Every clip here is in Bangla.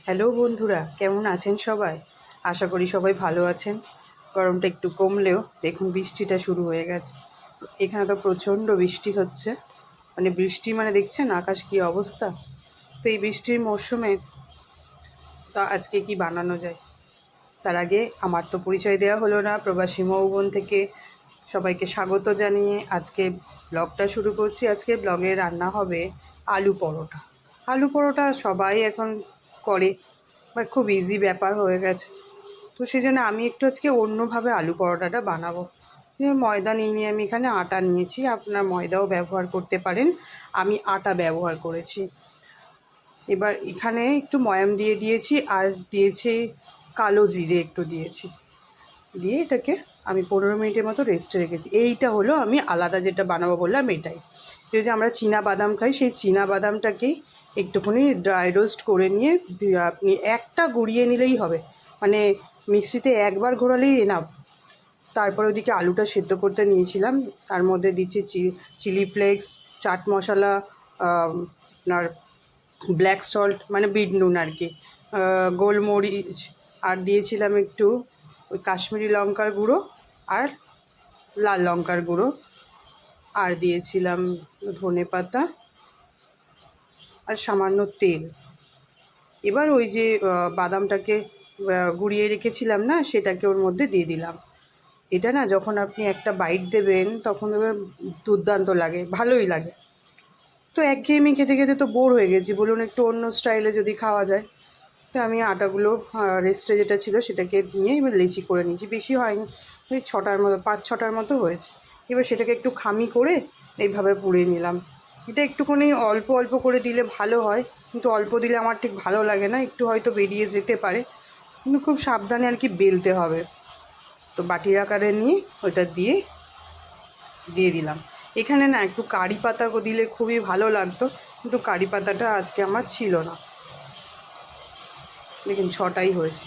হ্যালো বন্ধুরা, কেমন আছেন সবাই? আশা করি সবাই ভালো আছেন। গরমটা একটু কমলেও দেখুন বৃষ্টিটা শুরু হয়ে গেছে। এখানে তো প্রচণ্ড বৃষ্টি হচ্ছে, মানে বৃষ্টি মানে দেখছেন আকাশ কী অবস্থা। তো এই বৃষ্টির মরশুমে তো আজকে কি বানানো যায়, তার আগে আমার তো পরিচয় দেওয়া হলো না। প্রবাসী মৌবন থেকে সবাইকে স্বাগত জানিয়ে আজকে ব্লগটা শুরু করছি। আজকে ব্লগে রান্না হবে আলু পরোটা। আলু পরোটা সবাই এখন করে, বা খুব ইজি ব্যাপার হয়ে গেছে। তো সেই জন্য আমি একটু আজকে অন্যভাবে আলু পরোটাটা বানাবো। ময়দা নিয়ে আমি এখানে আটা নিয়েছি, আপনার ময়দাও ব্যবহার করতে পারেন, আমি আটা ব্যবহার করেছি। এবার এখানে একটু ময়াম দিয়ে দিয়েছি, আর দিয়েছি কালো জিরে একটু দিয়েছি, দিয়ে এটাকে আমি 15 মিনিটের মতো রেস্টে রেখেছি। এইটা হলো আমি আলাদা যেটা বানাবো বললাম এটাই। যদি আমরা চীনা বাদাম খাই, সেই চীনা বাদামটাকেই একটুখানি ড্রাই রোস্ট করে নিয়ে আপনি একটা গুঁড়িয়ে নিলেই হবে, মানে মিক্সিতে একবার ঘোরালেই এনাফ। তারপরে ওদিকে আলুটা সেদ্ধ করতে নিয়েছিলাম, তার মধ্যে দিচ্ছি চিলি ফ্লেক্স, চাট মশলা, আপনার ব্ল্যাক সল্ট মানে বিট নুন আর কি, গোলমরিচ, আর দিয়েছিলাম একটু ওই কাশ্মীরি লঙ্কার গুঁড়ো আর লাল লঙ্কার গুঁড়ো, আর দিয়েছিলাম ধনে পাতা আর সামান্য তেল। এবার ওই যে বাদামটাকে গুঁড়িয়ে রেখেছিলাম না, সেটাকে ওর মধ্যে দিয়ে দিলাম। এটা না যখন আপনি একটা বাইট দেবেন তখন দুর্দান্ত লাগে, ভালোই লাগে। তো একঘেয়েমি খেতে খেতে তো বোর হয়ে গেছি, বলুন একটু অন্য স্টাইলে যদি খাওয়া যায়। তো আমি আটাগুলো রেস্টে যেটা ছিল সেটাকে নিয়ে এবার লেচি করে নিয়েছি, বেশি হয়নি, ওই 6টার মতো 5-6টার মতো হয়েছে। এবার সেটাকে একটু খামি করে এইভাবে পুড়ে নিলাম। এটা একটুখানি অল্প অল্প করে দিলে ভালো হয়, কিন্তু অল্প দিলে আমার ঠিক ভালো লাগে না, একটু হয়তো বেরিয়ে যেতে পারে, কিন্তু খুব সাবধানে আর কি বেলতে হবে। তো বাটির আকারে নিয়ে ওইটা দিয়ে দিলাম। এখানে না একটু কারি পাতা দিলে খুবই ভালো লাগতো, কিন্তু কারি পাতাটা আজকে আমার ছিল না। দেখুন 6টাই হয়েছে।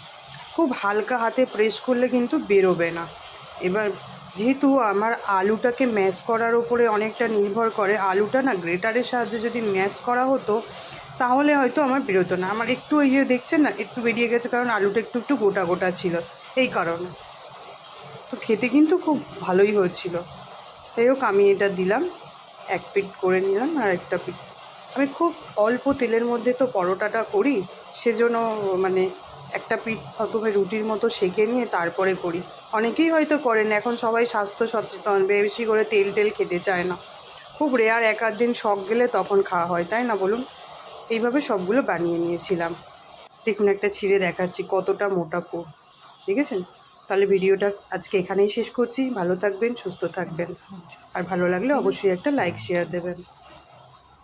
খুব হালকা হাতে প্রেস করলে কিন্তু বেরোবে না। এবার যেহেতু আমার আলুটাকে ম্যাশ করার ওপরে অনেকটা নির্ভর করে, আলুটা না গ্রেটারের সাহায্যে যদি ম্যাশ করা হতো তাহলে হয়তো আমার বেরোতো না। আমার একটু এই যে দেখছেন না একটু বেরিয়ে গেছে, কারণ আলুটা একটু একটু গোটা গোটা ছিল, এই কারণে। তো খেতে কিন্তু খুব ভালোই হয়েছিল। যাই হোক আমি এটা দিলাম, এক পিঠ করে নিলাম, আর একটা পিঠ আমি খুব অল্প তেলের মধ্যে তো পরোটাটা করি, সেজন্য মানে একটা পিঠ প্রথমে রুটির মতো সেঁকে নিয়ে তারপরে করি। অনেকেই হয়তো করেন, এখন সবাই স্বাস্থ্য সচেতন, বেশি করে তেল খেতে চায় না। খুব রেয়ার এক আধ দিন শখ গেলে তখন খাওয়া হয়, তাই না বলুন? এইভাবে সবগুলো বানিয়ে নিয়েছিলাম। দেখুন একটা ছিঁড়ে দেখাচ্ছি কতটা মোটা পুর, দেখেছেন? তাহলে ভিডিওটা আজকে এখানেই শেষ করছি। ভালো থাকবেন, সুস্থ থাকবেন, আর ভালো লাগলে অবশ্যই একটা লাইক শেয়ার দেবেন।